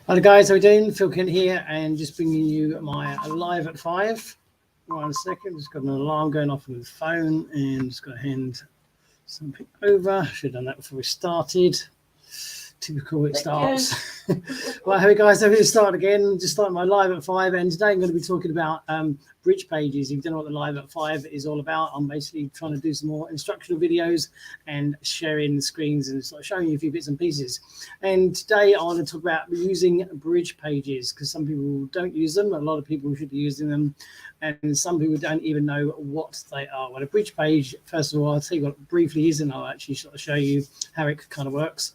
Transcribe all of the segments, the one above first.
Hello guys, how are we doing? Phil Kent here, and just bringing you my live at 5. One second, just got an alarm going off on the phone, and just got to hand something over. Should have done that before we started. Typical, it starts. Right, hey guys, I'm going to start again. Just start my live at 5, and today I'm going to be talking about bridge pages. If you don't know what the live at 5 is all about, I'm basically trying to do some more instructional videos and sharing the screens and sort of showing you a few bits and pieces. And today I want to talk about using bridge pages, because some people don't use them. A lot of people should be using them, and some people don't even know what they are. Well, a bridge page, first of all, I'll tell you what it briefly is, and I'll actually sort of show you how it kind of works.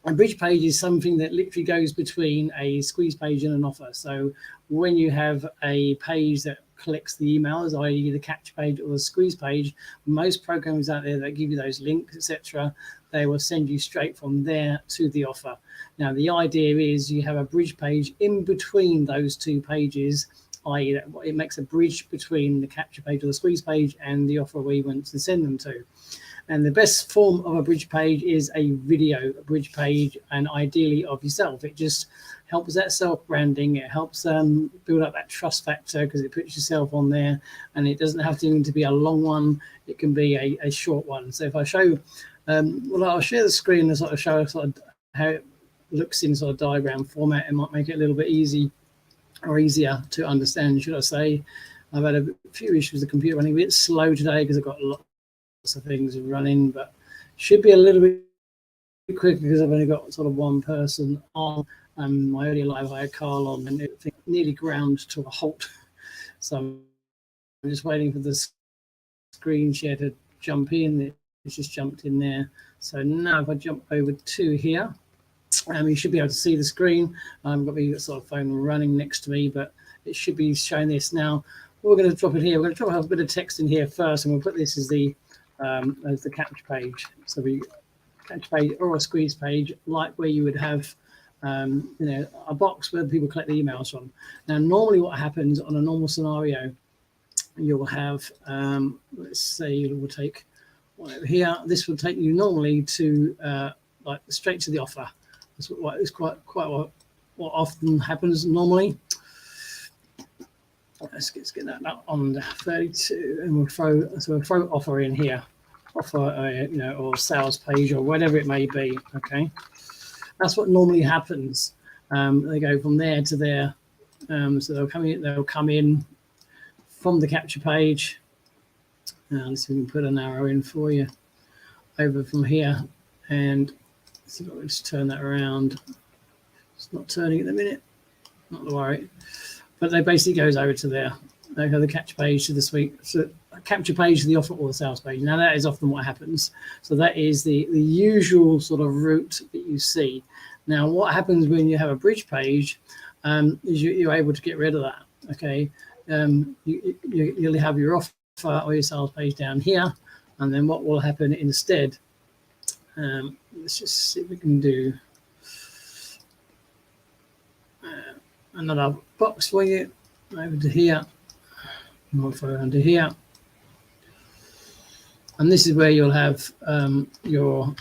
A bridge page is something that literally goes between a squeeze page and an offer. So when you have a page that collects the emails, i.e. the capture page or the squeeze page, most programs out there that give you those links, etc., they will send you straight from there to the offer. Now, the idea is you have a bridge page in between those two pages, i.e. it makes a bridge between the capture page or the squeeze page and the offer where you want to send them to. And the best form of a bridge page is a video bridge page, and ideally of yourself. It just helps that self-branding. It helps build up that trust factor, because it puts yourself on there, and it doesn't have to even to be a long one. It can be a short one. So if I show, well, I'll share the screen and sort of show sort of how it looks in sort of diagram format. It might make it a little bit easier to understand, should I say. I've had a few issues with the computer running a bit slow today because I've got a lot of things running, but should be a little bit quicker because I've only got sort of one person on. My earlier live I had Carl on, and it nearly ground to a halt. So I'm just waiting for the screen share to jump in. It's just jumped in there. So now if I jump over to here, you should be able to see the screen. I've got my sort of phone running next to me, but it should be showing this now. We're going to drop it here. We're going to drop a bit of text in here first, and we'll put this as the capture page. So we capture page or a squeeze page, like where you would have a box where people collect the emails from. Now, normally what happens on a normal scenario, you'll have let's say we'll take one over here. This will take you normally to like straight to the offer. That's what is quite what often happens normally. Let's get that on the 32, and we'll throw offer in here, offer or sales page or whatever it may be. Okay, that's what normally happens. They go from there to there, so they'll come in from the capture page. Let's see if we can put an arrow in for you over from here, and see if I can just turn that around. It's not turning at the minute, not to worry. But they basically goes over to there. They go the capture page to the suite, so capture page to the offer or the sales page. Now that is often what happens. So that is the usual sort of route that you see. Now what happens when you have a bridge page is you're able to get rid of that. Okay, you'll have your offer or your sales page down here, and then what will happen instead? Let's just see if we can do another box for you over to here, more around to here, and this is where you'll have your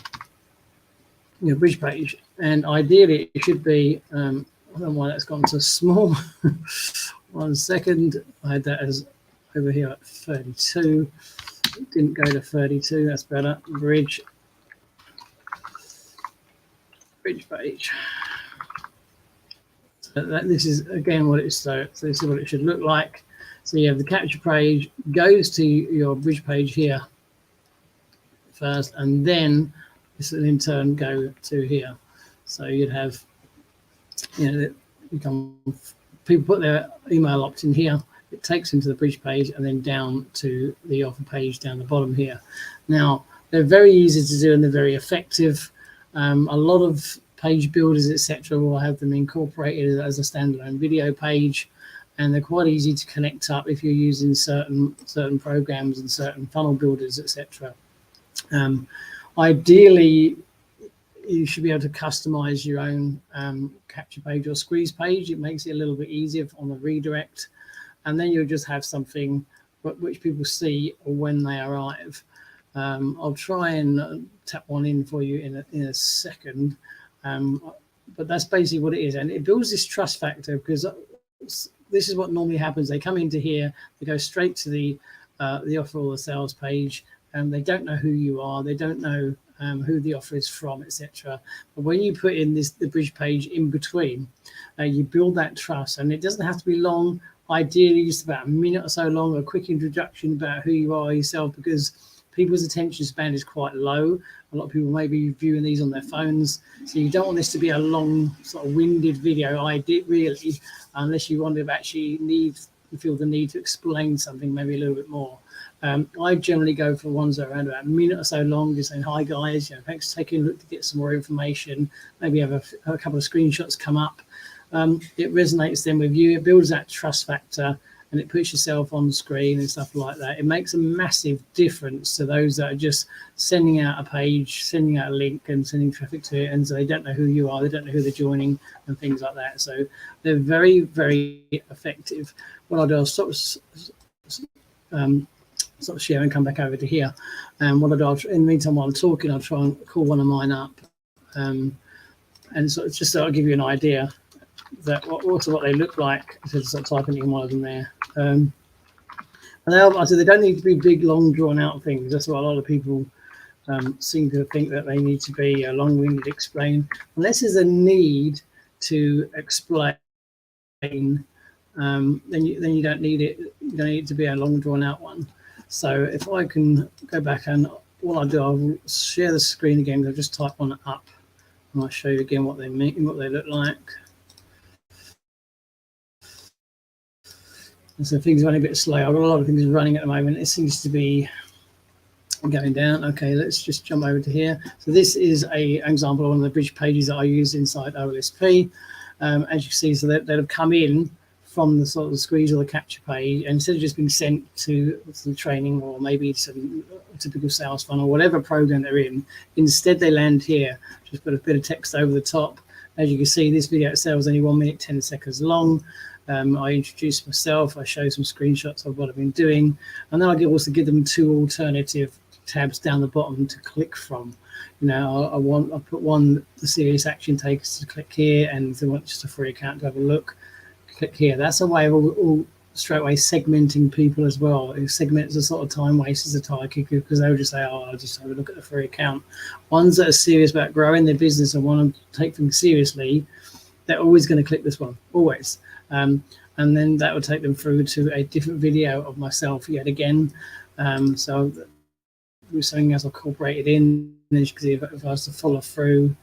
bridge page. And ideally it should be I don't know why that's gone so small. 1 second, I had that as over here at 32. It didn't go to 32. That's better. Bridge page. This is again what it's so this is what it should look like. So you have the capture page goes to your bridge page here first, and then this will in turn go to here. So you'd have people put their email opt in here, it takes them to the bridge page and then down to the offer page down the bottom here. Now they're very easy to do and they're very effective. A lot of page builders, etc., will have them incorporated as a standalone video page, and they're quite easy to connect up if you're using certain programs and certain funnel builders, etc. Ideally, you should be able to customize your own capture page or squeeze page. It makes it a little bit easier on the redirect, and then you'll just have something which people see when they arrive. I'll try and tap one in for you in a second. but that's basically what it is, and it builds this trust factor, because this is what normally happens. They come into here, they go straight to the offer or the sales page, and they don't know who you are, they don't know who the offer is from, etc. But when you put in the bridge page in between, you build that trust, and it doesn't have to be long. Ideally, just about a minute or so long, a quick introduction about who you are yourself, because people's attention span is quite low. A lot of people may be viewing these on their phones, so you don't want this to be a long, sort of winded video, really, unless you want to actually feel the need to explain something maybe a little bit more. I generally go for ones that are around about a minute or so long, just saying, hi guys, thanks for taking a look to get some more information, maybe have a couple of screenshots come up. It resonates then with you, it builds that trust factor, and it puts yourself on screen and stuff like that. It makes a massive difference to those that are just sending out a page, sending out a link and sending traffic to it, and so they don't know who you are, they don't know who they're joining and things like that. So they're very, very effective. What I'll do, I'll sort of share and come back over to here. And what I'll do, in the meantime, while I'm talking, I'll try and call one of mine up, and sort of just so I'll give you an idea that also what they look like. So sort of typing in one of them there. And they don't need to be big, long, drawn-out things. That's what a lot of people seem to think, that they need to be long-winded explain. Unless there's a need to explain, then you don't need it. You don't need it to be a long, drawn-out one. So if I can go back, and what I'll do, I'll share the screen again. I'll just type one up, and I'll show you again what they mean, what they look like. And so things are running a bit slow. I've got a lot of things running at the moment. It seems to be going down. Okay, let's just jump over to here. So this is an example of one of the bridge pages that I use inside OLSP. As you can see, so that have come in from the sort of the squeeze or the capture page, and instead of just being sent to some training or maybe some typical sales funnel or whatever program they're in, instead they land here. Just put a bit of text over the top. As you can see, this video itself is only 1 minute 10 seconds long. I introduce myself, I show some screenshots of what I've been doing, and then I also give them 2 alternative tabs down the bottom to click from. I put one, the serious action takers, to click here, and if they want just a free account to have a look, click here. That's a way of all straight away segmenting people as well. It segments the sort of time wasters, the tire kicker, because they'll just say, oh, I'll just have a look at the free account. Ones that are serious about growing their business and want to take things seriously, they're always going to click this one, always. And then that will take them through to a different video of myself yet again. So there's something else I've incorporated in. As you can see, if I was to follow through,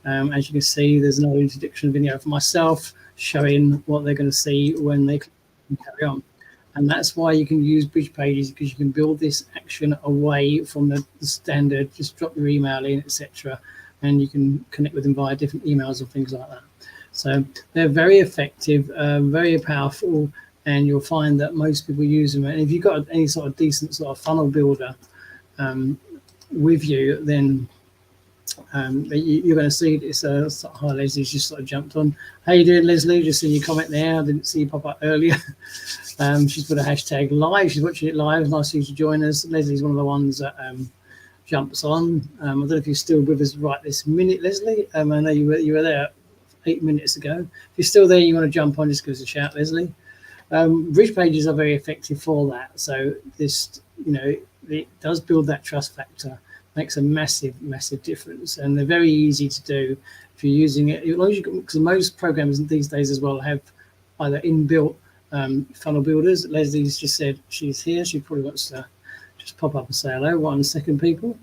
as you can see, there's another introduction video for myself showing what they're going to see when they carry on. And that's why you can use bridge pages, because you can build this action away from the standard, just drop your email in, etc. And you can connect with them via different emails and things like that. So they're very effective, very powerful, and you'll find that most people use them. And if you've got any sort of decent sort of funnel builder with you, then you're going to see this. Hi, Leslie's just sort of jumped on. How you doing, Leslie? Just seeing your comment there. I didn't see you pop up earlier. She's put a hashtag live. She's watching it live. Nice of you to join us. Leslie's one of the ones that jumps on. I don't know if you're still with us right this minute, Leslie. I know you were there 8 minutes ago. If you're still there, you want to jump on, just give us a shout, Leslie. Bridge pages are very effective for that. So this, it does build that trust factor, makes a massive difference, and they're very easy to do if you're using it. As long as because most programs these days as well have either inbuilt funnel builders. Leslie's just said she's here. She probably wants to just pop up and say hello. 1 second, people.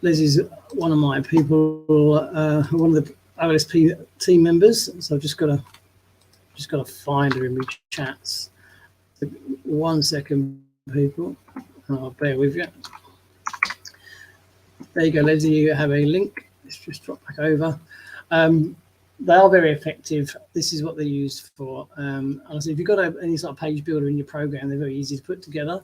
Leslie's one of my people, one of the OLSP team members. So I've just got to find her in my chats. 1 second, people. I'll bear with you. There you go, Leslie. You have a link. Let's just drop back over. They are very effective. This is what they're used for. Honestly, if you've got any sort of page builder in your program, they're very easy to put together.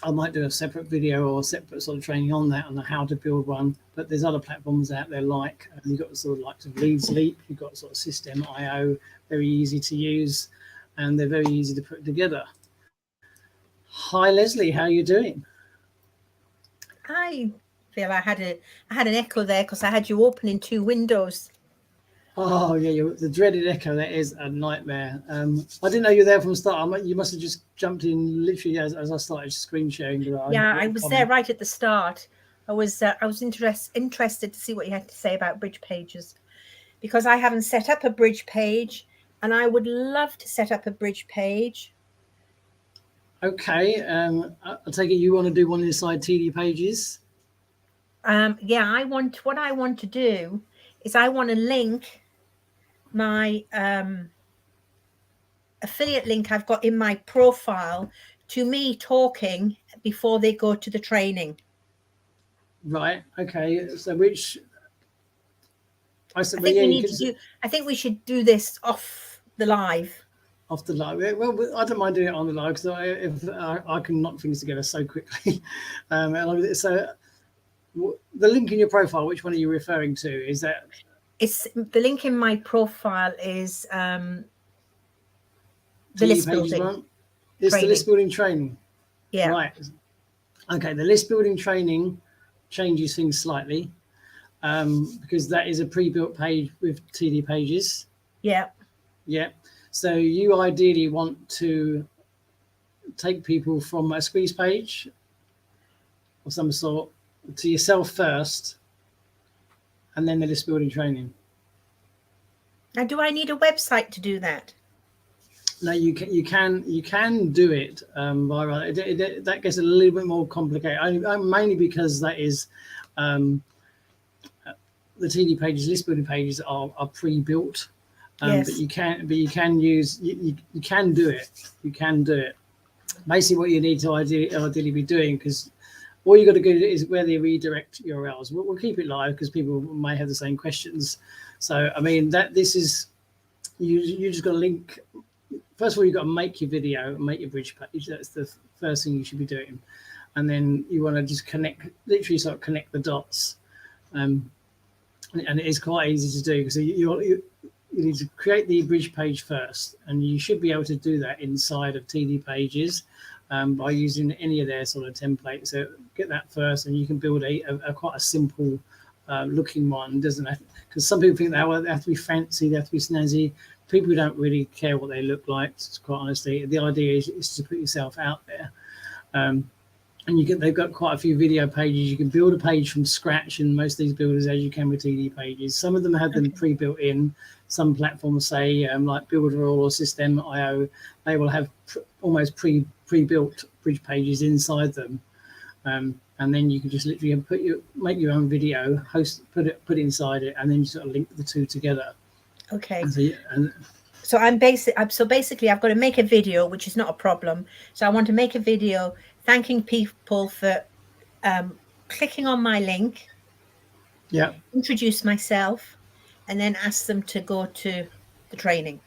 I might do a separate video or a separate sort of training on that, on how to build one. But there's other platforms out there like you've got sort of like Leads Leap, you've got sort of System.io, very easy to use, and they're very easy to put together. Hi, Leslie. How are you doing? Hi. Phil, I had an echo there because I had you opening 2 windows. Oh yeah, the dreaded echo. That is a nightmare. I didn't know you were there from the start. You must have just jumped in literally as I started screen sharing. Yeah, I was there right at the start. I was interested to see what you had to say about bridge pages, because I haven't set up a bridge page, and I would love to set up a bridge page. Okay, I'll take it you want to do one inside TD pages. Yeah, what I want to do is I want to link my affiliate link I've got in my profile to me talking before they go to the training. Right. Okay. So which I think we should do this off the live. Off the live. Well, I don't mind doing it on the live because I can knock things together so quickly. So the link in your profile, which one are you referring to? Is that? It's the link in my profile is the list building. One? It's the list building training. Yeah. Right. Okay. The list building training changes things slightly because that is a pre-built page with TD pages. Yeah. Yeah. So you ideally want to take people from a squeeze page of some sort to yourself first, and then the list building training. Now, do I need a website to do that? No, you can do it that gets a little bit more complicated. Mainly because that is the TD pages, list building pages are pre-built. Yes. But you can use you can do it. You can do it. Basically, what you need to ideally be doing, because all you got to do is where they redirect URLs. We'll keep it live because people may have the same questions. So I mean this is you just got to link. First of all, you've got to make your video, make your bridge page. That's the first thing you should be doing, and then you want to just connect the dots. And it is quite easy to do because you need to create the bridge page first, and you should be able to do that inside of TD pages by using any of their sort of templates. So get that first, and you can build a quite a simple looking one, doesn't it? Because some people think they have to be fancy, they have to be snazzy. People don't really care what they look like, quite honestly. The idea is to put yourself out there. And they've got quite a few video pages. You can build a page from scratch, and most of these builders, as you can with TD pages. Some of them have them pre-built in. Some platforms say, like Builderall or System.io, they will have almost pre-built bridge pages inside them, and then you can just literally make your own video, put it inside it, and then you sort of link the two together. Okay. So basically I've got to make a video, which is not a problem. So I want to make a video thanking people for clicking on my link. Yeah. Introduce myself, and then ask them to go to the training.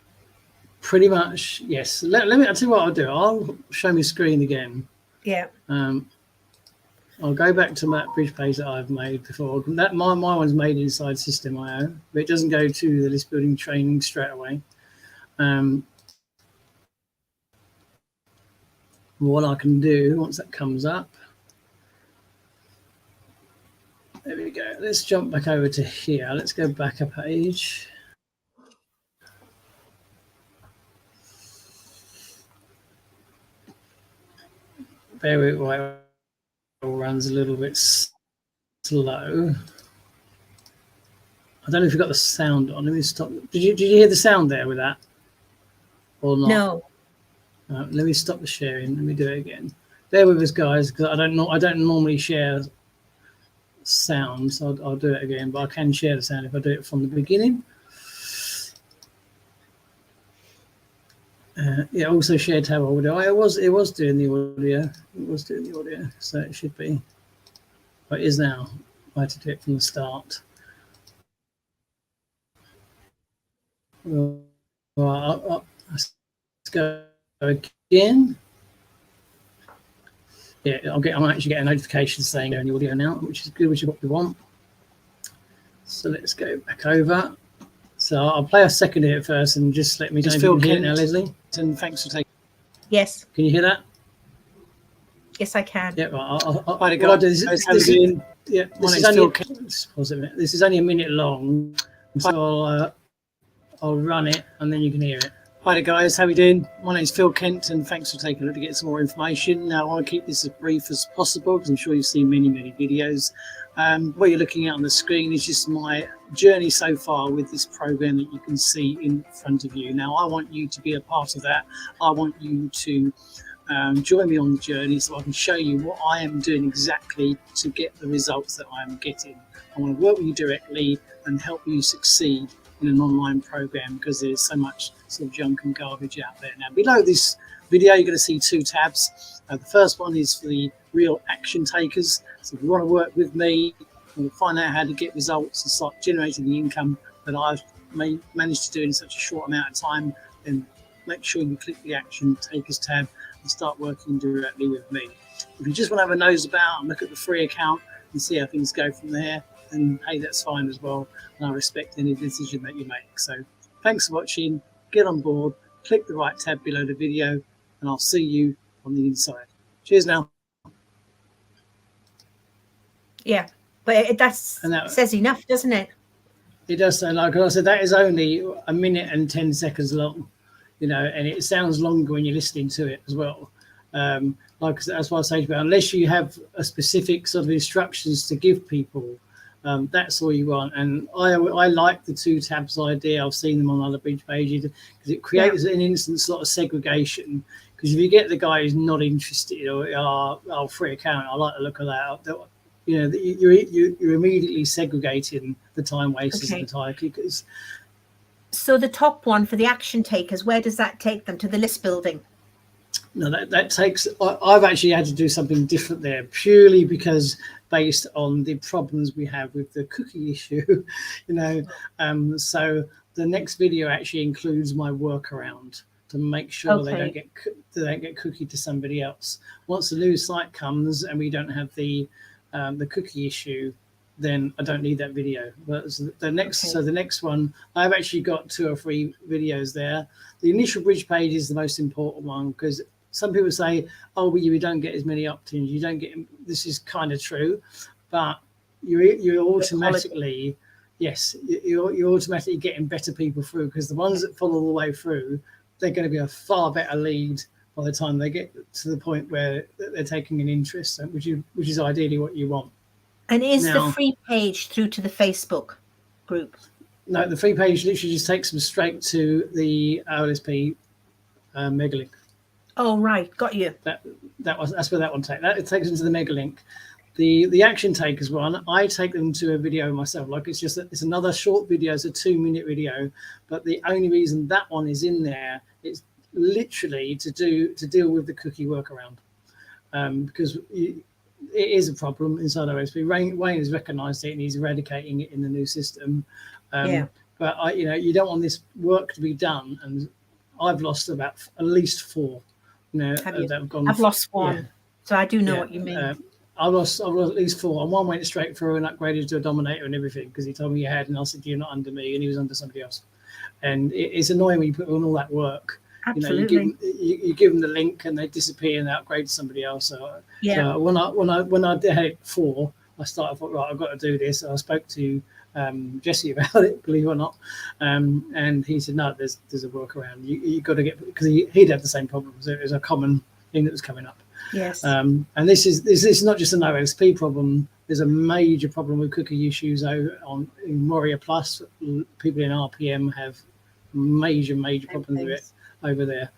Pretty much, yes. I'll tell you what I'll do. I'll show my screen again. Yeah. I'll go back to that bridge page that I've made before. My one's made inside System.io, but it doesn't go to the list building training straight away. What I can do once that comes up, there we go. Let's jump back over to here. Let's go back a page. Bear with me, it runs a little bit slow. I don't know if you've got the sound on. Let me stop. Did you hear the sound there with that, or not? No. Let me stop the sharing. Let me do it again. Bear with us, guys, because I don't normally share sound, so I'll do it again. But I can share the sound if I do it from the beginning. Yeah, also share tab audio. It was doing the audio. It was doing the audio, so it should be. But it is now. I had to do it from the start. Well, let's go again. Yeah, I'm actually getting a notification saying they're in the audio now, which is good, which is what we want. So let's go back over. So I'll play a second here first, and just let me just feel hear it now, Leslie. And thanks for taking. Yes. Can you hear that? Yes, I can. Yeah. I'll do this Yeah, this is only a minute long, so I'll run it and then you can hear it. Hi there guys, how are you doing? My name is Phil Kent and thanks for taking a look to get some more information. Now I want to keep this as brief as possible because I'm sure you've seen many videos. What you're looking at on the screen is just my journey so far with this program that you can see in front of you. Now I want you to be a part of that. I want you to join me on the journey so I can show you what I am doing exactly to get the results that I am getting. I want to work with you directly and help you succeed in an online program because there's so much sort of junk and garbage out there. Now below this video you're going to see two tabs. The first one is for the real action takers. So if you want to work with me and find out how to get results and start generating the income that I've managed to do in such a short amount of time, then make sure you click the action takers tab and start working directly with me. If you just want to have a nose about and look at the free account and see how things go from there, then hey, that's fine as well, and I respect any decision that you make. So thanks for watching, get on board, click the right tab below the video, and I'll see you on the inside. Cheers now. Yeah, but that says enough, doesn't it? It does. So like I said, that is only a minute and 10 seconds long, you know, and it sounds longer when you're listening to it as well. Like that's what I say about, unless you have a specific sort of instructions to give people, that's all you want. And I like the two tabs idea. I've seen them on other bridge pages because it creates an instant sort of segregation. Because if you get the guy who's not interested or free account, I like the look of that. You know, you're immediately segregating the time wasters and the tire kickers. So the top one for the action takers, where does that take them? To the list building? No, that takes. I've actually had to do something different there, purely because based on the problems we have with the cookie issue, you know. So the next video actually includes my workaround to make sure they don't get cookied to somebody else. Once the new site comes and we don't have the cookie issue, then I don't need that video. But the next one, I've actually got 2 or 3 videos there. The initial bridge page is the most important one because some people say, oh, well, you don't get as many opt-ins. You don't get. This is kind of true, but you're automatically, yes, you're automatically getting better people through because the ones that follow the way through, they're going to be a far better lead by the time they get to the point where they're taking an interest, which is ideally what you want. And is the free page through to the Facebook group? No, the free page literally just takes them straight to the OLSP mega link. Oh right, got you. That's where that one takes. It takes them to the mega link. The action takers one, I take them to a video myself. Like it's another short video, it's a 2-minute video, but the only reason that one is in there is literally to deal with the cookie workaround, because it is a problem inside OSP. Wayne has recognised it and he's eradicating it in the new system. But you don't want this work to be done, and I've lost about at least 4. You know, I've lost 1, so I do know what you mean. I've lost at least 4, and 1 went straight through and upgraded to a Dominator and everything because he told me he had, and I said, you're not under me, and he was under somebody else. And it's annoying when you put on all that work. Absolutely. You give them the link and they disappear and they upgrade to somebody else. So when I had 4, I thought, right, I've got to do this. I spoke to Jesse about it, believe it or not, and he said, no, there's a workaround. You got to get, because he'd have the same problems. It was a common thing that was coming up. Yes. And this is not just an OSP problem. There's a major problem with cookie issues in Warrior Plus. People in RPM have major problems with it over there,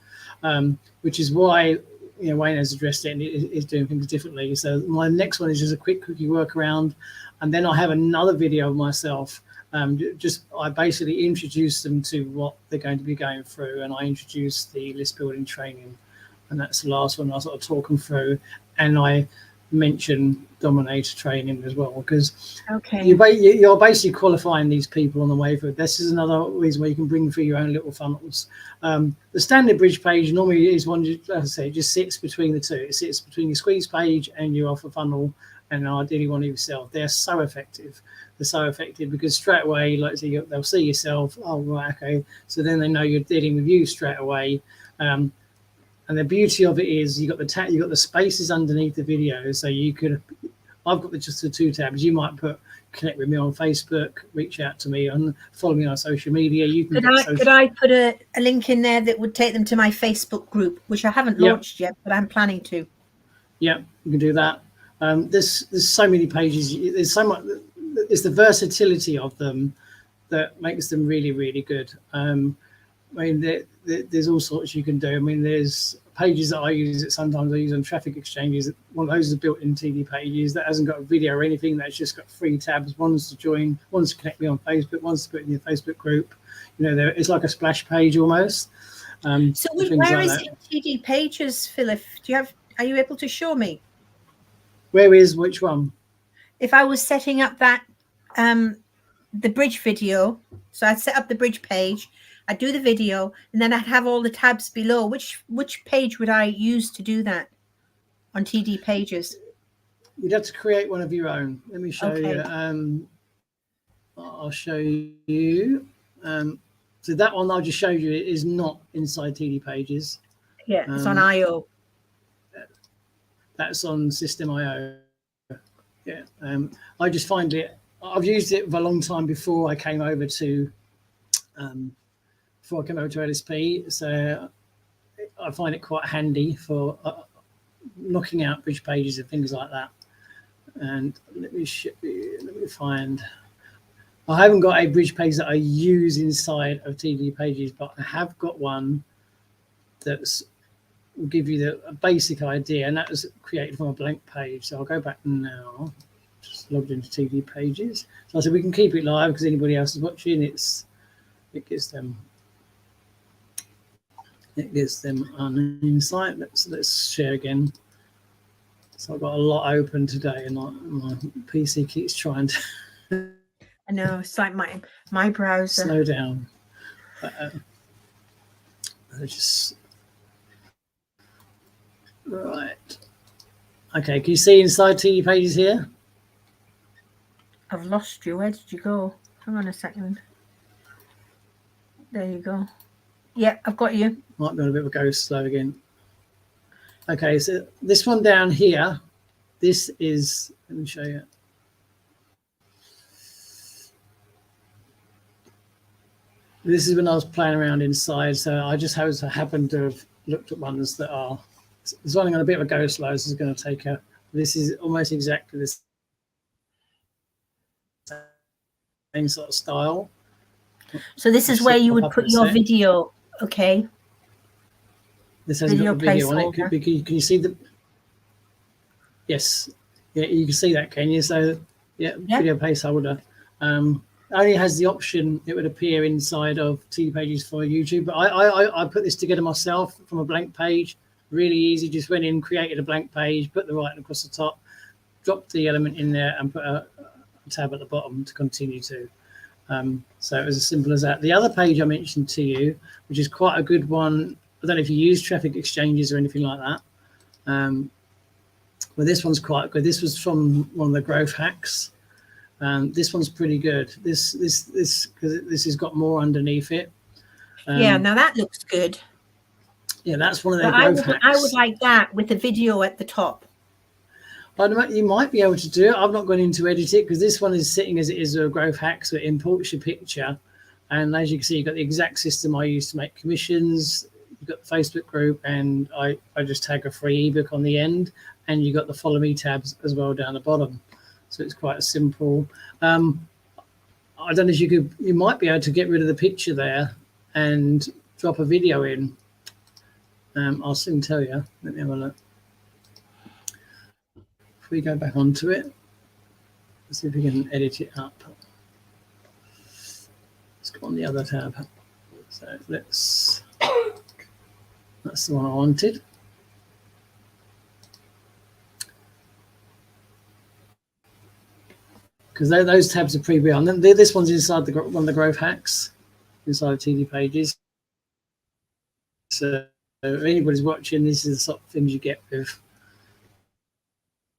which is why Wayne has addressed it and is doing things differently. So my next one is just a quick cookie workaround, and then I have another video of myself. I basically introduce them to what they're going to be going through, and I introduce the list building training, and that's the last one. I sort of talk them through, and I mention Dominator training as well, because you're basically qualifying these people on the way through. This is another reason where you can bring through your own little funnels. The standard bridge page normally is one, like I say, just sits between the two. It sits between your squeeze page and your offer funnel, and ideally one of yourself. They're so effective. They're so effective because straight away, like I say, they'll see yourself. Oh, right, okay. So then they know you're dealing with you straight away. And the beauty of it is you got the spaces underneath the video, so you could I've got just the 2 tabs. You might connect with me on Facebook, reach out to me, and follow me on social media. You can could I put a link in there that would take them to my Facebook group, which I haven't launched yet, but I'm planning to. Yeah, you can do that. There's so many pages. There's so much. It's the versatility of them that makes them really, really good. I mean, there's all sorts you can do. I mean, there's pages that I use that sometimes I use on traffic exchanges. One of those is built in TD Pages that hasn't got a video or anything. That's just got 3 tabs. One's to join, one's to connect me on Facebook, one's to put in your Facebook group. You know, it's like a splash page almost. So where is it in TD Pages, Philip? Are you able to show me? Where is which one? If I was setting up that the bridge video, so I'd set up the bridge page, I'd do the video, and then I'd have all the tabs below. Which page would I use to do that on TD Pages? You'd have to create one of your own. Let me show you. I'll show you. So that one I just showed you is not inside TD Pages. Yeah, it's on IO. That's on System.io. Yeah, I just find it. I've used it for a long time before I came over to LSP. So I find it quite handy for knocking out bridge pages and things like that. And let me find. I haven't got a bridge page that I use inside of TD Pages, but I have got one that's will give you a basic idea, and that was created from a blank page. So I'll go back now, just logged into TD Pages. So I said we can keep it live because anybody else is watching, it gives them an insight. Let's share again. So I've got a lot open today, and my PC keeps trying to. I know, it's like my browser. Slow down. Just right. Okay, can you see inside TD Pages here? I've lost you. Where did you go? Hang on a second. There you go. Yeah, I've got you. Might be on a bit of a go slow again. Okay, so this one down here, this is, let me show you. This is when I was playing around inside, so I just happened to have looked at ones that are, it's running on a bit of a go slow. This is going to take this is almost exactly the same sort of style. So this is where you would put your video, okay? This has got a video on it. Can you see the? Yes, yeah, you can see that, can you? So yeah, video placeholder. Only has the option, it would appear inside of TD Pages for YouTube. But I put this together myself from a blank page. Really easy. Just went in, created a blank page, put the writing across the top, dropped the element in there, and put a tab at the bottom to continue to. So it was as simple as that. The other page I mentioned to you, which is quite a good one. I don't know if you use traffic exchanges or anything like that. Well, this one's quite good. This was from one of the growth hacks. This one's pretty good. This because this has got more underneath it. Yeah, now that looks good. Yeah, that's one of their growth hacks. I would like that with the video at the top. You might be able to do it. I've not gone in to edit it because this one is sitting as it is a growth hack, so it imports your picture. And as you can see, you've got the exact system I use to make commissions. You've got the Facebook group, and I just tag a free ebook on the end, and you've got the follow me tabs as well down the bottom. So it's quite simple. I don't know if you might be able to get rid of the picture there and drop a video in. I'll soon tell you. Let me have a look. If we go back onto it, let's see if we can edit it up. Let's go on the other tab. So that's the one I wanted. Because those tabs are pre-built. And then this one's inside one of the growth hacks, inside of TD Pages. So if anybody's watching, this is the sort of things you get with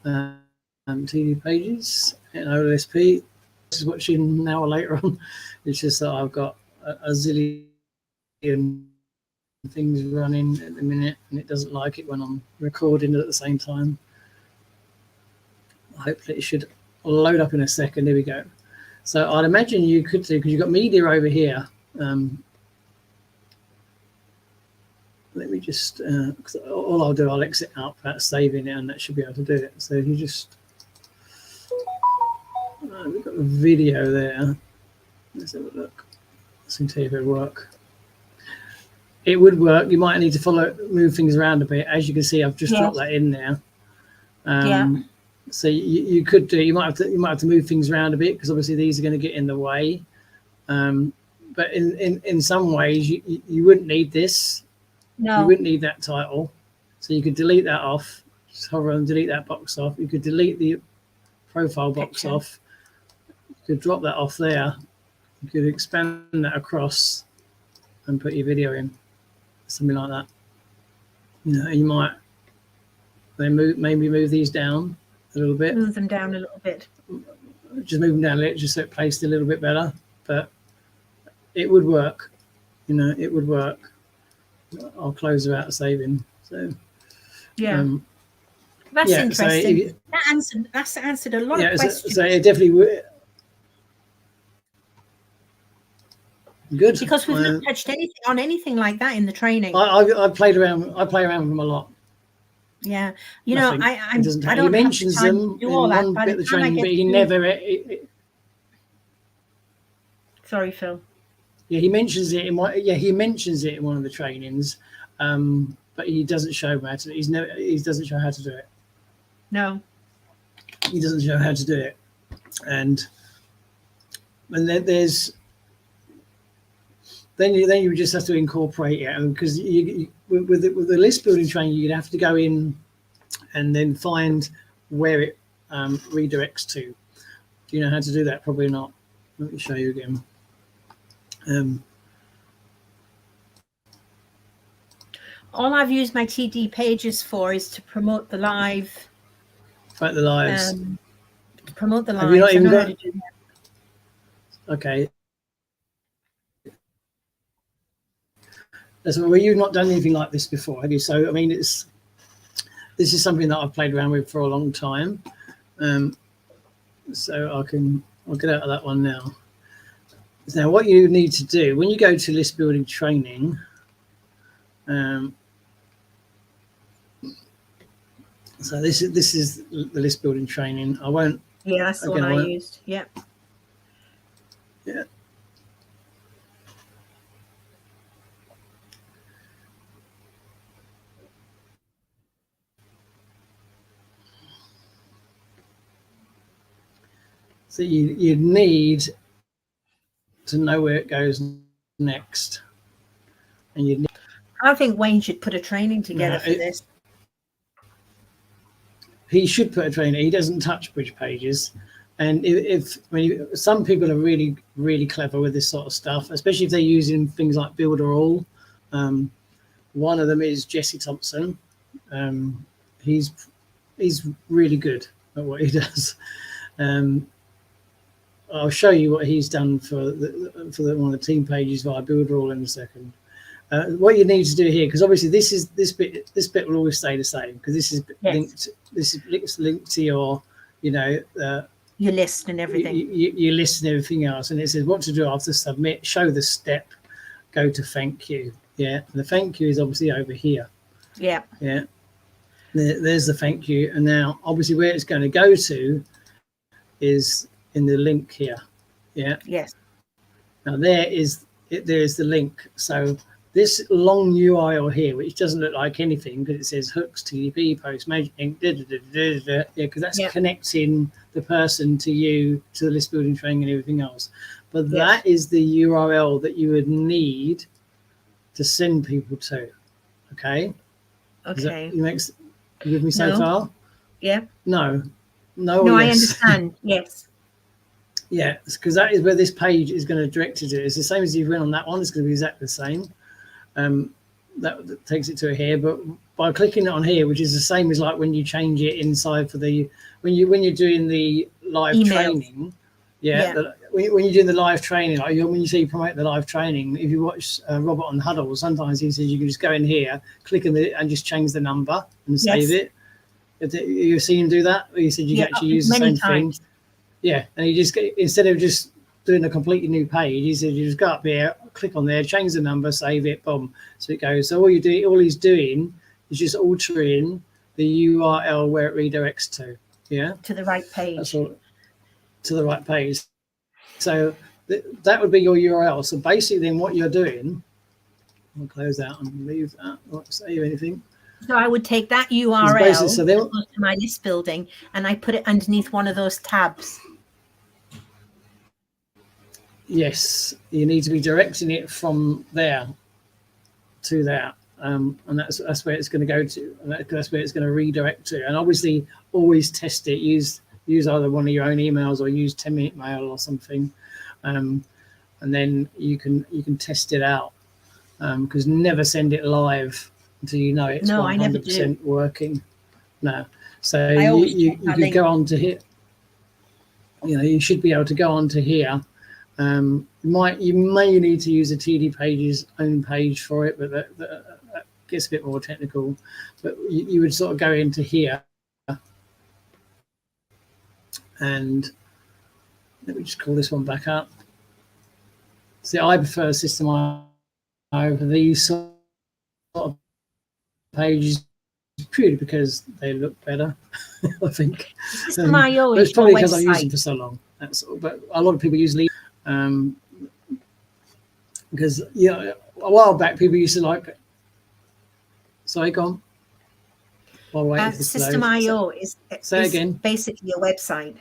TD Pages and OLSP. This is watching now or later on. It's just that I've got a zillion things running at the minute, and it doesn't like it when I'm recording at the same time. Hopefully it should load up in a second. Here we go. So I'd imagine you could do, because you've got media over here. Let me just, cause all I'll do, I'll exit out without saving it, and that should be able to do it. So if you just, we've got the video there. Let's have a look. Let's see if it'll work. It would work. You might need to move things around a bit. As you can see, I've just dropped that in there. So you could do. You might have to move things around a bit, because obviously these are going to get in the way. But in some ways, you wouldn't need this. No. You wouldn't need that title. So you could delete that off. Just hover and delete that box off. You could delete the profile box off. You could drop that off there. You could expand that across and put your video in. Something like that. You know, you might maybe move these down a little bit. Move them down a little bit. Just move them down a little, just so it placed a little bit better. But it would work. You know, it would work. I'll close without saving. So that's interesting. So that's answered a lot of questions. So it definitely would. Good. Because we've not touched anything like that in the training. I played around. I play around with them a lot. Yeah, you know, I don't. He mentions them in one bit of the training, but he never. Sorry, Phil. Yeah, he mentions it in one. Yeah, he mentions it in one of the trainings, but he doesn't show how to. He doesn't show how to do it. No. He doesn't show how to do it, and there's. Then you just have to incorporate it, because with the list building training, you'd have to go in and then find where it redirects to. Do you know how to do that? Probably not. Let me show you again. All I've used my TD pages for is to promote the live. Promote the lives. Promote the lives. Have you not even got? Okay. Well, you've not done anything like this before, have you? So, I mean, this is something that I've played around with for a long time. So I'll get out of that one now. Now, what you need to do when you go to list building training, so this is the list building training. I won't. Yeah, that's the one I used. Yeah. Yeah. So you need to know where it goes next, and I think Wayne should put a training together for this. He should put a training. He doesn't touch bridge pages, and some people are really, really clever with this sort of stuff, especially if they're using things like Builder All. One of them is Jesse Thompson. He's really good at what he does. I'll show you what he's done for one of the team pages via Builder All in a second. What you need to do here, because obviously this bit will always stay the same, because this is linked. This is linked to your, your list and everything. Your list and everything else, and it says what to do after submit. Show the step. Go to thank you. Yeah, and the thank you is obviously over here. Yeah. Yeah. There's the thank you, and now obviously where it's going to go to is in the link here. Yeah. Yes. Now there is the link. So this long URL here, which doesn't look like anything because it says hooks, TDP, post, magic link, yeah, because that's connecting the person to you, to the list building training and everything else. But that is the URL that you would need to send people to. Okay. Okay. You with me so far? Yeah. No, I understand. Yes. Yeah, because that is where this page is going to direct you to. It's the same as you went on that one. It's going to be exactly the same. That takes it to here, but by clicking it on here, which is the same as like when you change it inside for when you're doing the live training. When you're doing the live training, like when you say you promote the live training, if you watch Robert on Huddle, sometimes he says you can just go in here, click on and just change the number and save it. You've seen him do that? You said you Yeah, actually use the many same thing. times. Yeah, and you just get, instead of just doing a completely new page, he said you just go up here, click on there, change the number, save it, boom. So it goes. So all he's doing is just altering the URL where it redirects to. Yeah. To the right page. That's all. To the right page. So that would be your URL. So basically, then what you're doing, I'll close out and leave that. Not save anything. So I would take that URL So to my list building, and I put it underneath one of those tabs. Yes, you need to be directing it from there to there, and that's where it's going to go to, and that's where it's going to redirect to. And obviously, always test it. Use either one of your own emails or use 10-minute mail or something, and then you can test it out. Because never send it live until you know it's 100% working. No, so you could go on to here. You know, you should be able to go on to here. You may need to use a TD Pages own page for it, but that gets a bit more technical. But you would sort of go into here, and let me just call this one back up. See, I prefer System over these sort of pages purely because they look better. I think. System.io it's is probably your because I've used website. them for so long. That's all. But a lot of people use Lead. Because a while back people used to like. Sorry, go on. System.io is basically a website.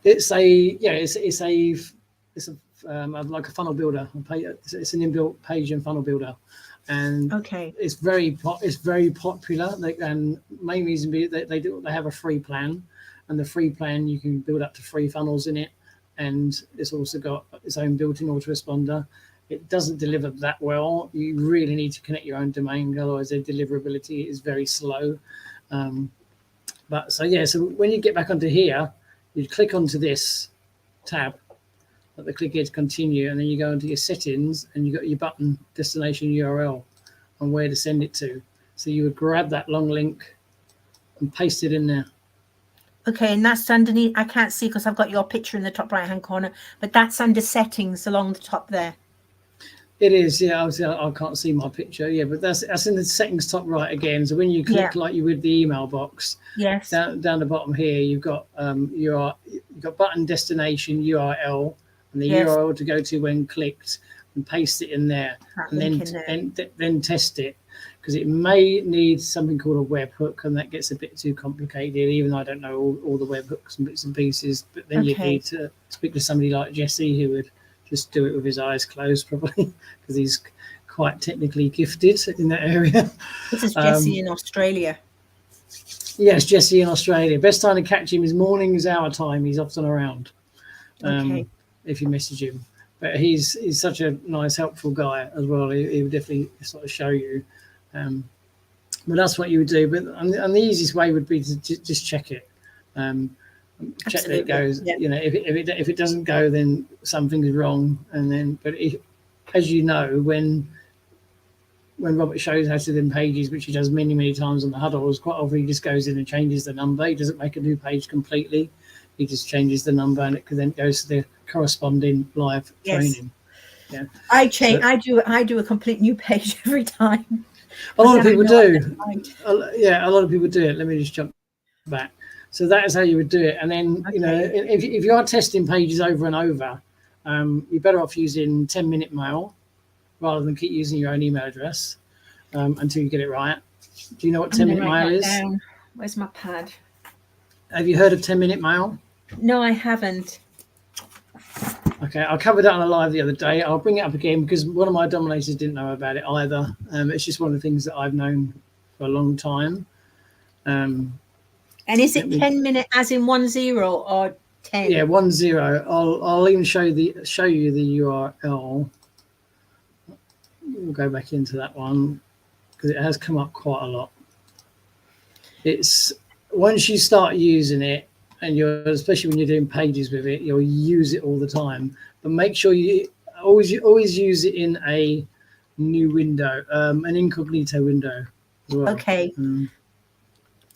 It's like a funnel builder. It's an inbuilt page and funnel builder, and it's very popular. And main reason being that they have a free plan, and the free plan you can build up to 3 funnels in it, and it's also got its own built-in autoresponder. It doesn't deliver that well. You really need to connect your own domain, otherwise the deliverability is very slow. So when you get back onto here, you click onto this tab. Click here to continue, and then you go into your settings, and you got your button destination URL and where to send it to. So you would grab that long link and paste it in there. Okay, and that's underneath. I can't see because I've got your picture in the top right hand corner, but that's under settings along the top there. It is, yeah. Obviously, I can't see my picture, yeah, but that's in the settings top right again. So when you click like you would the email box, yes, down the bottom here, you've got you've got button destination URL. And the URL to go to when clicked, and paste it in there, and then test it, because it may need something called a webhook, and that gets a bit too complicated. Even though I don't know all the webhooks and bits and pieces, but then you need to speak to somebody like Jesse who would just do it with his eyes closed, probably, because he's quite technically gifted in that area. This is Jesse in Australia. Yes, Jesse in Australia. Best time to catch him is mornings our time. He's often around. If you message him, but he's such a nice, helpful guy as well. He would definitely sort of show you. But that's what you would do. But and the easiest way would be to just check it, check that it goes. Yeah. You know, if it doesn't go, then something's wrong. And then, as you know, when Robert shows how to do pages, which he does many times on the huddles, quite often he just goes in and changes the number. He doesn't make a new page completely. He just changes the number, and it then goes to the corresponding live training. Yeah, I do a complete new page every time. A lot of people do. Yeah, a lot of people do it. Let me just jump back. So that is how you would do it. And then if you are testing pages over and over, you're better off using 10-minute mail rather than keep using your own email address until you get it right. Do you know what 10-minute mail is? Where's my pad? Have you heard of 10-minute mail? No, I haven't. Okay, I covered that on a live the other day. I'll bring it up again because one of my dominators didn't know about it either. It's just one of the things that I've known for a long time. And is it 10-minute as in 10 or 10? Yeah, 10. I'll even show you the URL. We'll go back into that one because it has come up quite a lot. It's once you start using it, and especially when you're doing pages with it, you'll use it all the time. But make sure you always use it in a new window, an incognito window Well, Okay. I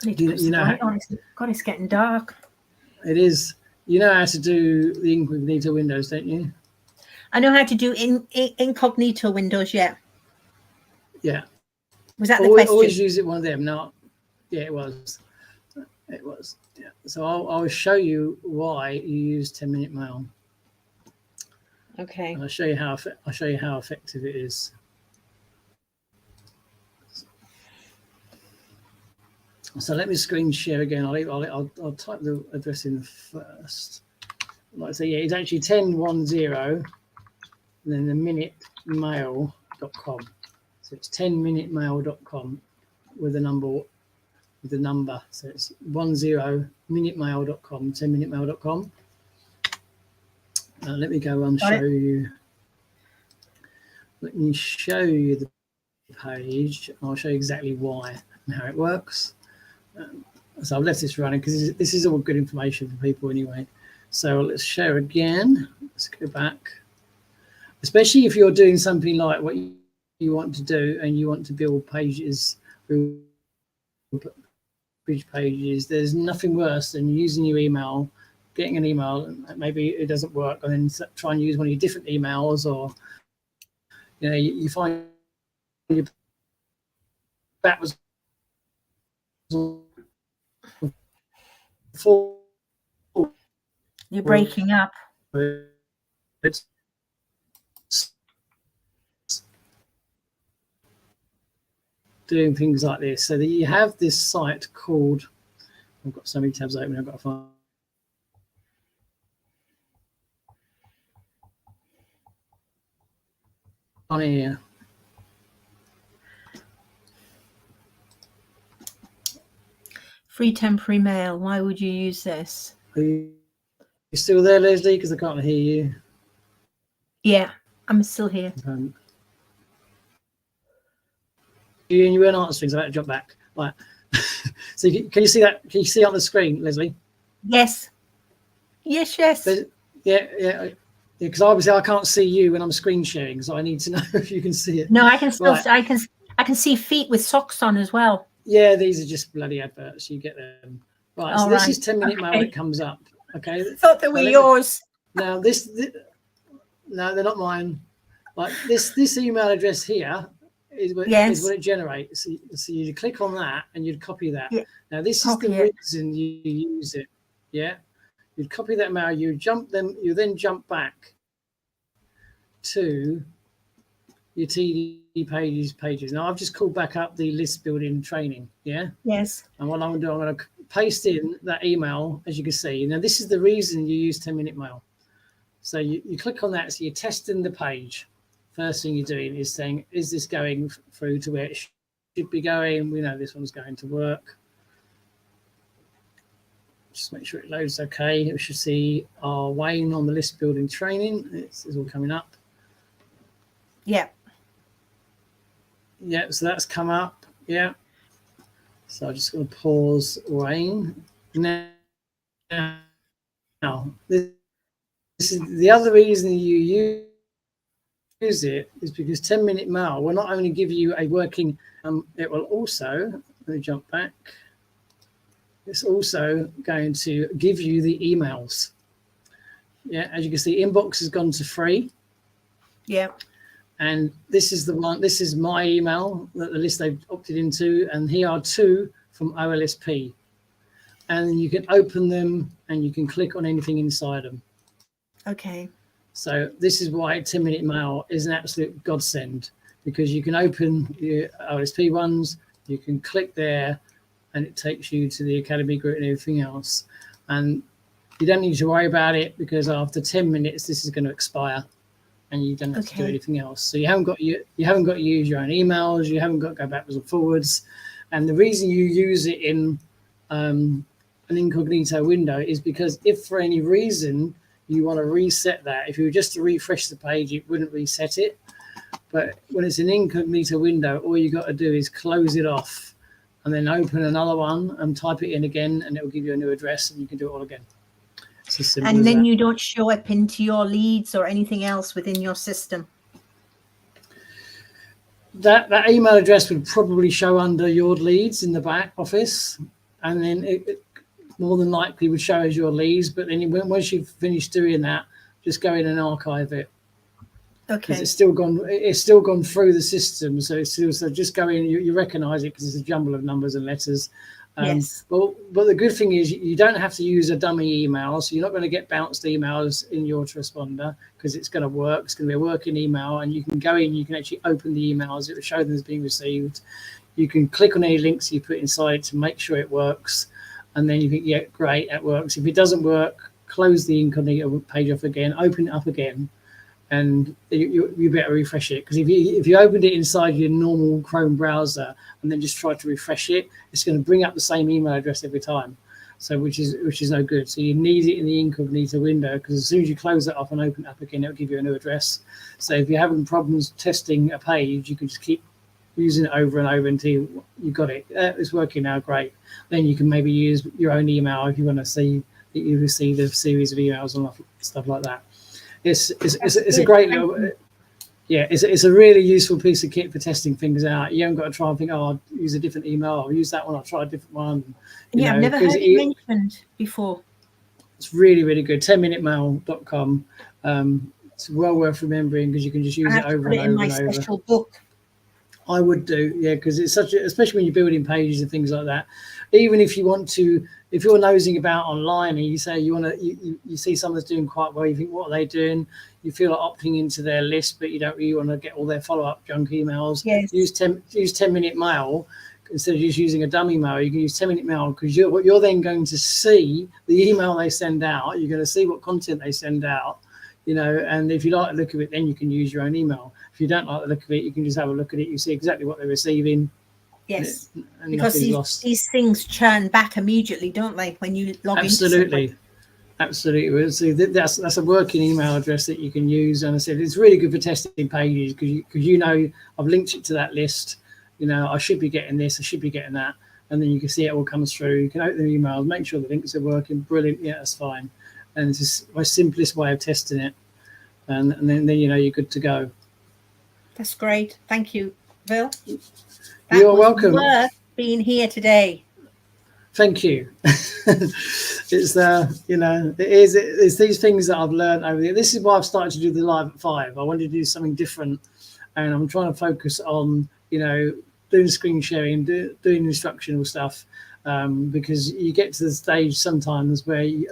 need to You- put you some know light how- on. God, it's getting dark. it is. You know how to do the incognito windows, don't you? I know how to do incognito windows. Yeah. Yeah. Was that the Always, question? always use it one of them. Now, yeah, it was. It was. Yeah. So I'll show you why you use 10-minute mail. Okay. And I'll show you how effective it is. So let me screen share again. I'll type the address in first. Like I say, yeah, it's actually 1010 and then the minutemail.com. So it's 10minutemail.com with the number. So it's 10minutemail.com, 10minutemail.com. Let me go and show you. Let me show you the page. I'll show you exactly why and how it works. So I've left this running because this is all good information for people anyway. So let's share again. Let's go back. Especially if you're doing something like what you want to do and you want to build pages, bridge pages, there's nothing worse than using your email, getting an email, and maybe it doesn't work, and then try and use one of your different emails, or you find your backwards forward. You're breaking up. It's doing things like this, so that you have this site called, I've got so many tabs open, I've got to find on here. Free temporary mail. Why would you use this? Are you still there, Leslie? Because I can't hear you. Yeah, I'm still here. You weren't answering, so I had to jump back. Right. So can you see that? Can you see on the screen, Leslie? Yes. Yes. Yes. Yeah. Because obviously I can't see you when I'm screen sharing, so I need to know if you can see it. No, I can still. Right. I can see feet with socks on as well. Yeah, these are just bloody adverts. You get them. Right. All so this right. is 10-minute mail that comes up. Okay. I thought they were yours. Now this no, they're not mine. Like this email address here is what it generates. So you click on that and you'd copy that. Yeah. Now this is the reason you use it. Yeah. You'd copy that mail, you then jump back to your TD pages. Now I've just called back up the list building training. Yeah. Yes. And what I'm going to do, I'm going to paste in that email, as you can see. Now this is the reason you use 10-minute mail. So you click on that, so you're testing the page. First thing you're doing is saying, is this going through to where it should be going? We know this one's going to work. Just make sure it loads okay. We should see our Wayne on the list building training. It's all coming up. Yeah. Yeah, so that's come up. Yeah. So I'm just going to pause Wayne. Now this is the other reason you use it is because 10-minute mail will not only give you a working, it will also, let me jump back. It's also going to give you the emails. Yeah, as you can see, inbox has gone to free. Yeah. And this is the one, this is my email, that the list they've opted into, and here are two from OLSP. And you can open them and you can click on anything inside them. Okay. So this is why 10-minute mail is an absolute godsend, because you can open your OLSP ones, you can click there, and it takes you to the Academy group and everything else. And you don't need to worry about it, because after 10 minutes, this is going to expire and you don't have to do anything else. So you haven't got to use your own emails. You haven't got to go backwards and forwards. And the reason you use it in an incognito window is because if for any reason you want to reset that, if you were just to refresh the page, it wouldn't reset it. But when it's an incognito window, all you got to do is close it off and then open another one and type it in again, and it will give you a new address, and you can do it all again. It's as simple as and then that. you don't show up into your leads or anything else within your system. that email address would probably show under your leads in the back office, and then it more than likely would show as your leads. But then once you've finished doing that, just go in and archive it. Because Okay. it's still gone through the system, so it's still, so just go in. You recognise it because it's a jumble of numbers and letters. Yes. But the good thing is you don't have to use a dummy email, so you're not going to get bounced emails in your autoresponder, because it's going to work. It's going to be a working email, and you can go in. You can actually open the emails. It will show them as being received. You can click on any links you put inside to make sure it works, and then you think, yeah, great, that works. If it doesn't work, close the incognito page off again, open it up again. And you better refresh it, because if you opened it inside your normal Chrome browser and then just try to refresh it, it's going to bring up the same email address every time. So which is no good. So you need it in the incognito window, because as soon as you close that off and open it up again, it'll give you a new address. So if you're having problems testing a page, you can just keep using it over and over until you got it. It's working now, great. Then you can maybe use your own email if you want to see that you received a series of emails and stuff like that. It's a great little, yeah, it's a really useful piece of kit for testing things out. You haven't got to try and think, oh, I'll use a different email, I'll use that one, I'll try a different one. Yeah, I've never heard it mentioned before. It's really, really good. 10minutemail.com. It's well worth remembering, because you can just use it over and over and over. I have to put it in my special book. I would do, yeah, because it's such a, especially when you're building pages and things like that. Even if you want to, if you're nosing about online and you say you want to, you see someone's doing quite well, you think, what are they doing? You feel like opting into their list, but you don't really want to get all their follow-up junk emails. Yes. Use 10-minute mail instead of just using a dummy mail. You can use 10-minute mail, because you're then going to see the email they send out. You're going to see what content they send out, and if you like the look of it, then you can use your own email. If you don't like the look of it, you can just have a look at it. You see exactly what they're receiving. Yes, and because these things churn back immediately, don't they, when you log in? Absolutely. So that's a working email address that you can use. And I said it's really good for testing pages, because I've linked it to that list. I should be getting this, I should be getting that, and then you can see it all comes through. You can open the emails, make sure the links are working. Brilliant, yeah, that's fine. And it's just my simplest way of testing it, and then you're good to go. That's great. Thank you, Bill. You're welcome. Worth being here today. Thank you. It's it's these things that I've learned over the years. This is why I've started to do the live at 5. I wanted to do something different, and I'm trying to focus on doing screen sharing, doing instructional stuff, because you get to the stage sometimes where I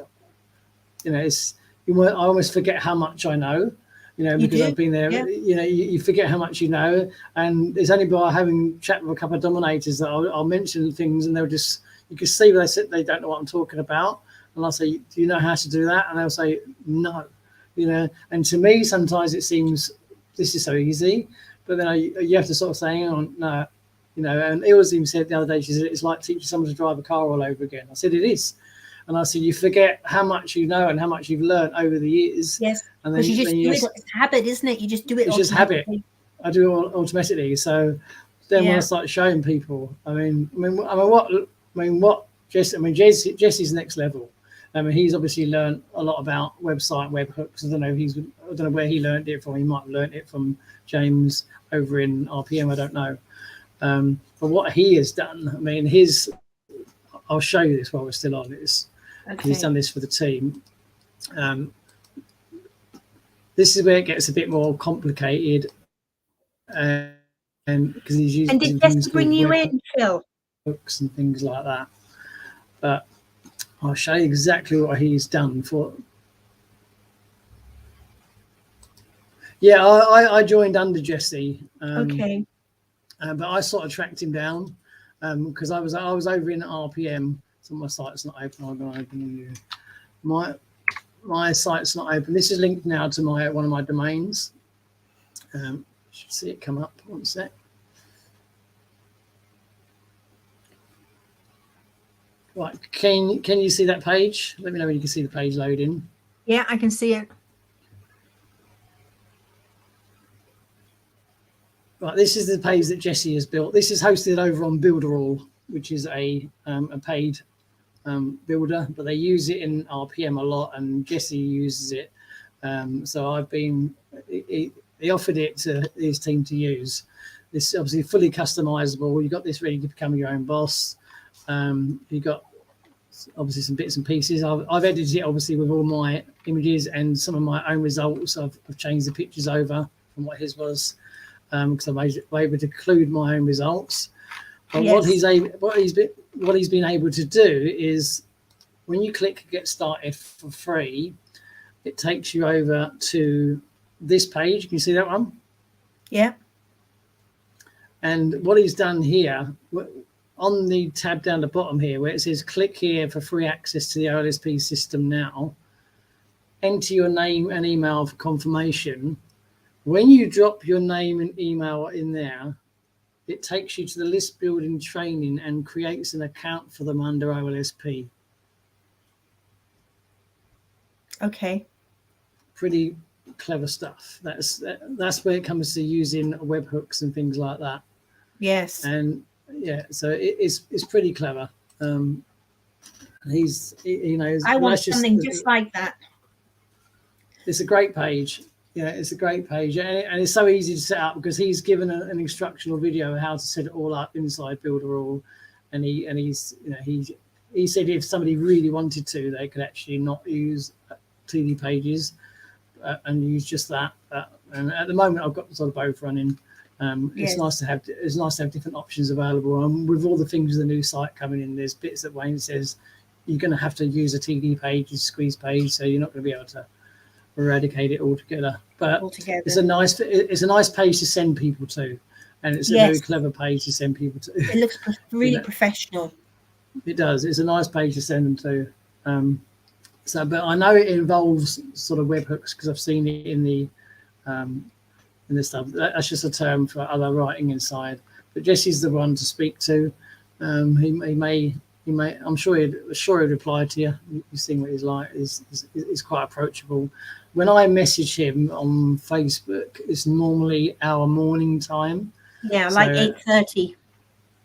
almost forget how much I know. Because I've been there, yeah. You forget how much you know. And it's only by having chat with a couple of dominators that I'll mention things, and you can see where they don't know what I'm talking about. And I'll say, do you know how to do that? And they'll say, no, and to me, sometimes it seems this is so easy, but then you have to sort of say, hang on, no, and Ilzim said the other day, she said, it's like teaching someone to drive a car all over again. I said, it is. And I said, you forget how much you know and how much you've learned over the years. Yes, and because you just do it. It's habit, isn't it? You just do it. It's just habit. I do it automatically. So then when I start showing people, Jesse's next level. He's obviously learned a lot about website and webhooks. I don't know where he learned it from. He might have learned it from James over in RPM. I don't know. But what he has done, I'll show you this while we're still on this. Okay. He's done this for the team. This is where it gets a bit more complicated, and because he's using. And did Jesse bring you in, Phil? Books and things like that. But I'll show you exactly what he's done for. Yeah, I joined under Jesse. Okay. But I sort of tracked him down. Because I was over in RPM, so my site's not open. I'm going to open my site's not open. This is linked now to one of my domains. Should see it come up. One sec. Right, can you see that page? Let me know when you can see the page loading. Yeah, I can see it. Right, this is the page that Jesse has built. This is hosted over on Builderall, which is a paid builder, but they use it in RPM a lot, and Jesse uses it. So he offered it to his team to use. It's obviously fully customizable. You've got this ready to become your own boss. You've got obviously some bits and pieces. I've edited it obviously with all my images and some of my own results. I've changed the pictures over from what his was, because I'm able to include my own results. But Yes. what he's been able to do is, when you click get started for free, it takes you over to this page. Can you see that one? Yeah. And what he's done here, on the tab down the bottom here, where it says click here for free access to the OLSP system now, enter your name and email for confirmation. When you drop your name and email in there, it takes you to the list building training and creates an account for them under OLSP. Okay. Pretty clever stuff. That's where it comes to using webhooks and things like that. Yes. And yeah, so it's pretty clever. He's I want something just like that. It's a great page. Yeah, it's a great page, and it's so easy to set up because he's given an instructional video of how to set it all up inside Builderall, and he said if somebody really wanted to, they could actually not use TD pages and use just that. And at the moment, I've got sort of both running. It's nice to have different options available, and with all the things with the new site coming in, there's bits that Wayne says you're going to have to use a TD page, a squeeze page, so you're not going to be able to eradicate it altogether. But it's a nice page to send people to, and it's a very clever page to send people to. It looks really professional. It does. It's a nice page to send them to. But I know it involves sort of webhooks because I've seen it in the stuff. That's just a term for other writing inside. But Jesse's the one to speak to. He may. I'm sure he'd reply to you. You've seen what he's like. He's quite approachable. When I message him on Facebook, it's normally our morning time. Yeah, so, like 8:30.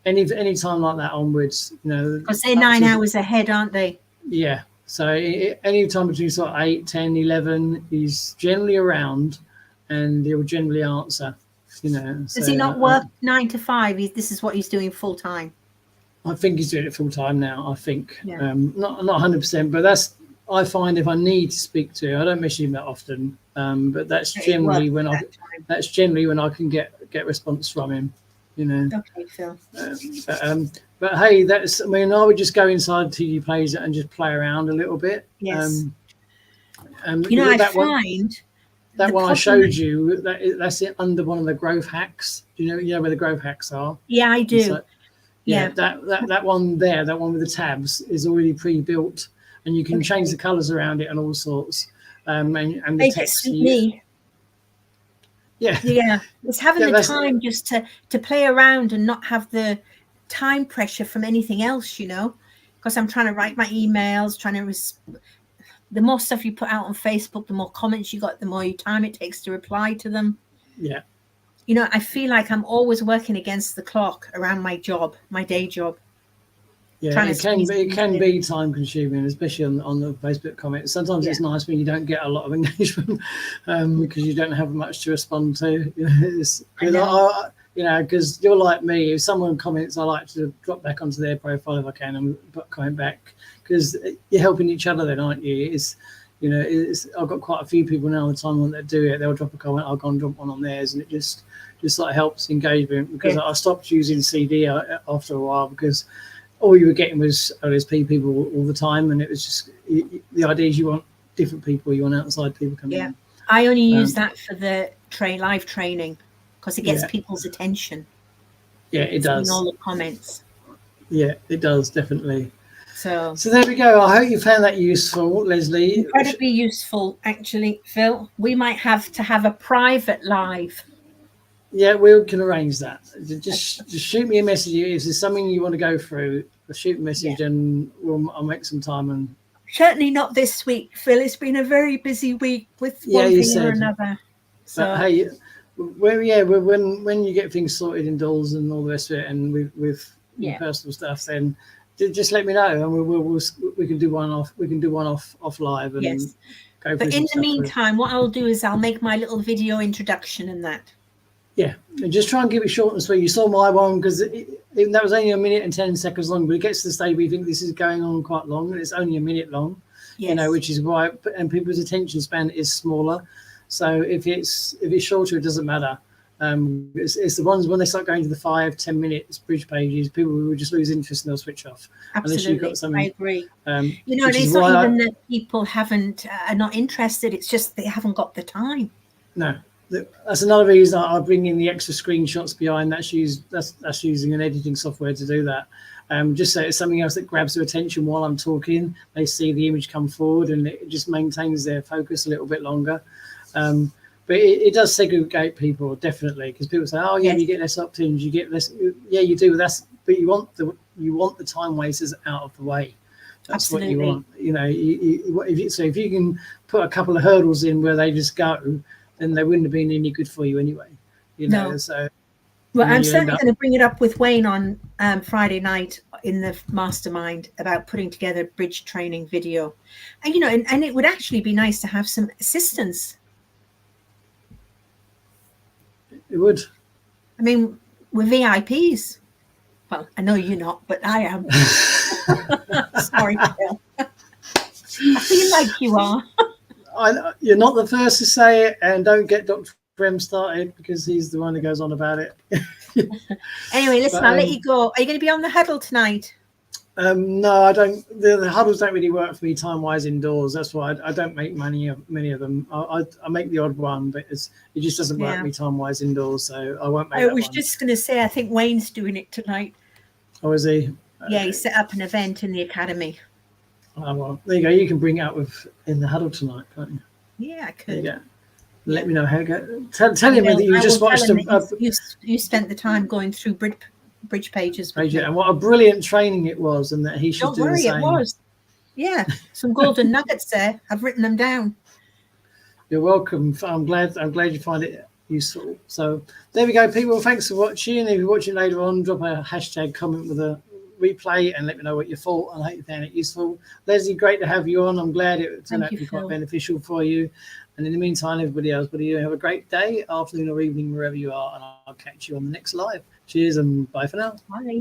Any time like that onwards, because they're 9 hours ahead, aren't they? Yeah. So any time between sort of 8, 10, 11, he's generally around, and he'll generally answer. Does he not work 9 to 5? This is what he's doing full time. I think he's doing it full time now. I think not 100%, but I find if I need to speak to him, I don't message him that often. But that's generally when I can get response from him. Okay, Phil. But hey, I would just go inside TD Plays and just play around a little bit. Yes. That one I showed you, that's it under one of the growth hacks. You know where the growth hacks are? Yeah, I do. So, that one there, that one with the tabs is already pre-built, and you can change the colors around it and all sorts. And the text. Me. Yeah. It's having the time just to play around and not have the time pressure from anything else, because I'm trying to write my emails, the more stuff you put out on Facebook, the more comments you got, the more time it takes to reply to them. Yeah. I feel like I'm always working against the clock around my day job. Yeah, it can be time consuming, especially on the Facebook comments. Sometimes it's nice when you don't get a lot of engagement because you don't have much to respond to. Because you're like me. If someone comments, I like to drop back onto their profile if I can and comment back, because you're helping each other then, aren't you? I've got quite a few people now all the time that do it. They'll drop a comment, I'll go and drop one on theirs, and it just like helps engagement, because I stopped using CD after a while because all you were getting was OLSP people all the time, and it was just the idea is you want different people, you want outside people coming in. I only use that for the live training because it gets people's attention. Yeah, it does. In all the comments. Yeah, it does, definitely. So there we go. I hope you found that useful, Leslie. Incredibly useful, actually, Phil. We might have to have a private live. Yeah, we can arrange that. Just shoot me a message if there's something you want to go through. Shoot a message and I'll make some time. And certainly not this week, Phil. It's been a very busy week with one thing or another. So but, hey, when you get things sorted indoors and all the rest of it, and with personal stuff, then just let me know, and we can do one off. We can do one off live and go. But in the meantime, what I'll do is I'll make my little video introduction and that. Yeah, and just try and keep it short and sweet. You saw my one because that was only 1 minute and 10 seconds long, but it gets to the stage where you think this is going on quite long, and it's only a minute long. Yes. You know, which is why, and people's attention span is smaller. So if it's shorter, it doesn't matter. It's the ones when they start going to the 5-10 minutes bridge pages, people will just lose interest and they'll switch off. Absolutely, Unless you've got something. I agree. You know, Which and is it's not why even that people are not interested. It's just they haven't got the time. No, that's another reason I bring in the extra screenshots behind. That's using an editing software to do that. Just so it's something else that grabs their attention while I'm talking. They see the image come forward, and it just maintains their focus a little bit longer. But it does segregate people definitely, because people say, "Oh yeah, Yes. you get less opt-ins, you get less." Yeah, you do. But you want the time wasters out of the way. That's Absolutely. what you want. You know, if you can put a couple of hurdles in where they just go, then they wouldn't have been any good for you anyway. You know, No. so. Well, And I'm you certainly end up- going to bring it up with Wayne on Friday night in the mastermind about putting together bridge training video. And, you know, and it would actually be nice to have some assistance. It would. I mean, we're VIPs. Well, I know you're not, but I am. Sorry, Phil. I feel like you are. You're not the first to say it, and don't get Dr. M started, because he's the one who goes on about it. Anyway, listen, But, I'll let you go. Are you going to be on the huddle tonight? No, I don't. The huddles don't really work for me time-wise indoors. That's why I don't make many of them. I make the odd one, but it just doesn't work for me time-wise indoors, so I won't make I that was one. just going to say, I think Wayne's doing it tonight. Oh, is he? Yeah, he set up an event in the academy. Oh, well, there you go. You can bring it up in the huddle tonight, can't you? Yeah, I There you could. go. Let me know how it goes. Tell him that you I just will watched tell him a that you spent the time going through bridge pages. With page, me. and what a brilliant training it was, and that he should Don't do worry, the it same. was. Yeah, some golden nuggets there. I've written them down. You're welcome. I'm glad you find it useful. So there we go, people. Thanks for watching. If you're watching later on, drop a hashtag comment with a replay and let me know what you thought. I hope you found it useful. Leslie, great to have you on. I'm glad it turned out to be quite beneficial for you. And in the meantime, everybody else, you have a great day, afternoon or evening, wherever you are, and I'll catch you on the next live. Cheers and bye for now. Bye.